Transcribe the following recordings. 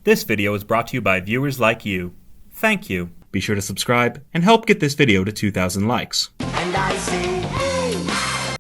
This video is brought to you by viewers like you. Thank you. Be sure to subscribe and help get this video to 2,000 likes. And I say, hey.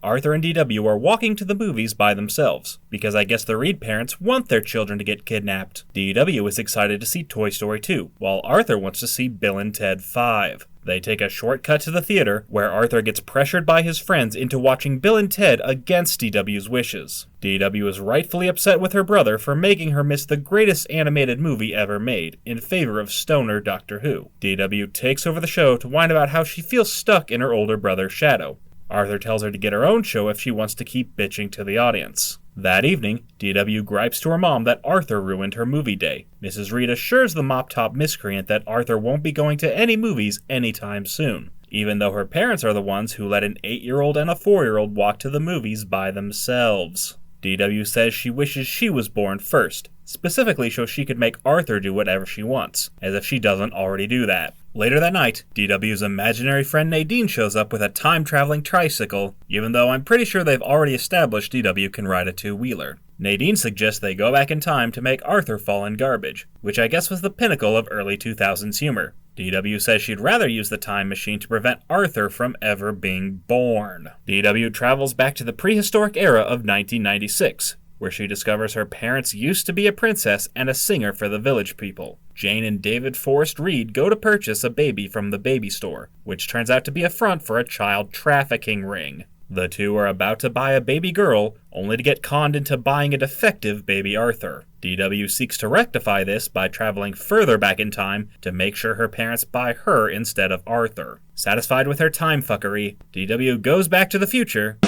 Arthur and DW are walking to the movies by themselves, because I guess the Reed parents want their children to get kidnapped. DW is excited to see Toy Story 2, while Arthur wants to see Bill and Ted 5. They take a shortcut to the theater, where Arthur gets pressured by his friends into watching Bill and Ted against DW's wishes. DW is rightfully upset with her brother for making her miss the greatest animated movie ever made, in favor of stoner Doctor Who. DW takes over the show to whine about how she feels stuck in her older brother's shadow. Arthur tells her to get her own show if she wants to keep bitching to the audience. That evening, DW gripes to her mom that Arthur ruined her movie day. Mrs. Reed assures the mop-top miscreant that Arthur won't be going to any movies anytime soon, even though her parents are the ones who let an 8-year-old and a 4-year-old walk to the movies by themselves. DW says she wishes she was born first, specifically so she could make Arthur do whatever she wants, as if she doesn't already do that. Later that night, DW's imaginary friend Nadine shows up with a time-traveling tricycle, even though I'm pretty sure they've already established DW can ride a two-wheeler. Nadine suggests they go back in time to make Arthur fall in garbage, which I guess was the pinnacle of early 2000s humor. DW says she'd rather use the time machine to prevent Arthur from ever being born. DW travels back to the prehistoric era of 1996, where she discovers her parents used to be a princess and a singer for the village people. Jane and David Forrest Reed go to purchase a baby from the baby store, which turns out to be a front for a child trafficking ring. The two are about to buy a baby girl, only to get conned into buying a defective baby Arthur. DW seeks to rectify this by traveling further back in time to make sure her parents buy her instead of Arthur. Satisfied with her time fuckery, DW goes back to the future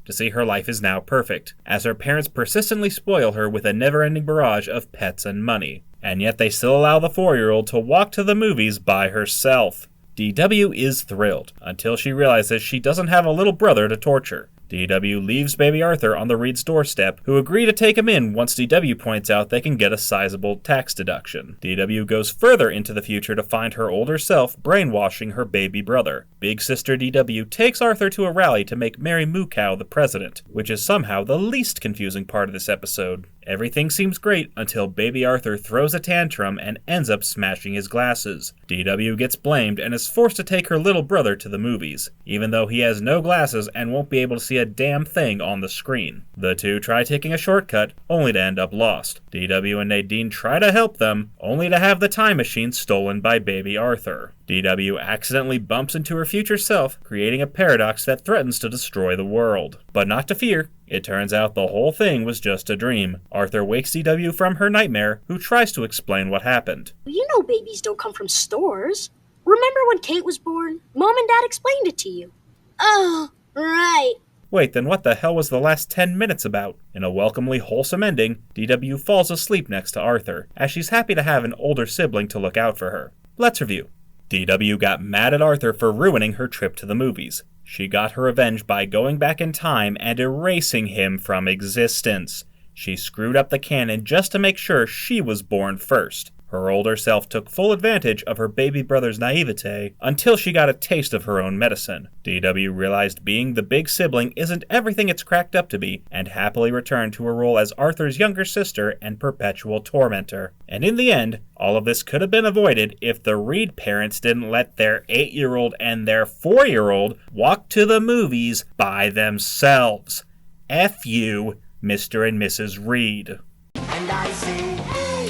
to see her life is now perfect, as her parents persistently spoil her with a never-ending barrage of pets and money. And yet they still allow the 4-year-old to walk to the movies by herself. DW is thrilled, until she realizes she doesn't have a little brother to torture. DW leaves baby Arthur on the Reed's doorstep, who agree to take him in once DW points out they can get a sizable tax deduction. DW goes further into the future to find her older self brainwashing her baby brother. Big sister DW takes Arthur to a rally to make Mary Moo Cow the president, which is somehow the least confusing part of this episode. Everything seems great until baby Arthur throws a tantrum and ends up smashing his glasses. DW gets blamed and is forced to take her little brother to the movies, even though he has no glasses and won't be able to see a damn thing on the screen. The two try taking a shortcut, only to end up lost. DW and Nadine try to help them, only to have the time machine stolen by baby Arthur. DW accidentally bumps into her future self, creating a paradox that threatens to destroy the world. But not to fear. It turns out the whole thing was just a dream. Arthur wakes DW from her nightmare, who tries to explain what happened. You know babies don't come from stores. Remember when Kate was born? Mom and Dad explained it to you. Oh, right. Wait, then what the hell was the last 10 minutes about? In a welcomely wholesome ending, DW falls asleep next to Arthur, as she's happy to have an older sibling to look out for her. Let's review. DW got mad at Arthur for ruining her trip to the movies. She got her revenge by going back in time and erasing him from existence. She screwed up the canon just to make sure she was born first. Her older self took full advantage of her baby brother's naivete until she got a taste of her own medicine. DW realized being the big sibling isn't everything it's cracked up to be, and happily returned to her role as Arthur's younger sister and perpetual tormentor. And in the end, all of this could have been avoided if the Reed parents didn't let their 8-year-old and their 4-year-old walk to the movies by themselves. F you, Mr. and Mrs. Reed. And I say,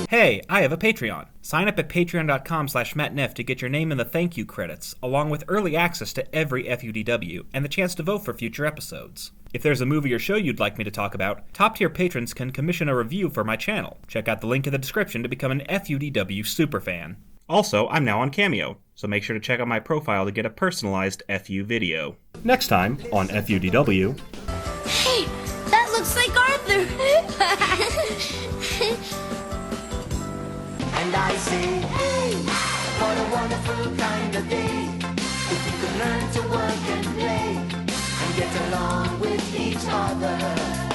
Hey, I have a Patreon. Sign up at patreon.com/mattneff to get your name in the thank you credits, along with early access to every FUDW and the chance to vote for future episodes. If there's a movie or show you'd like me to talk about, top-tier patrons can commission a review for my channel. Check out the link in the description to become an FUDW superfan. Also, I'm now on Cameo, so make sure to check out my profile to get a personalized FU video. Next time on FUDW... Hey, that looks like Arthur. and I say, hey, what a wonderful kind of day. If you could learn to work and play and get along with each other.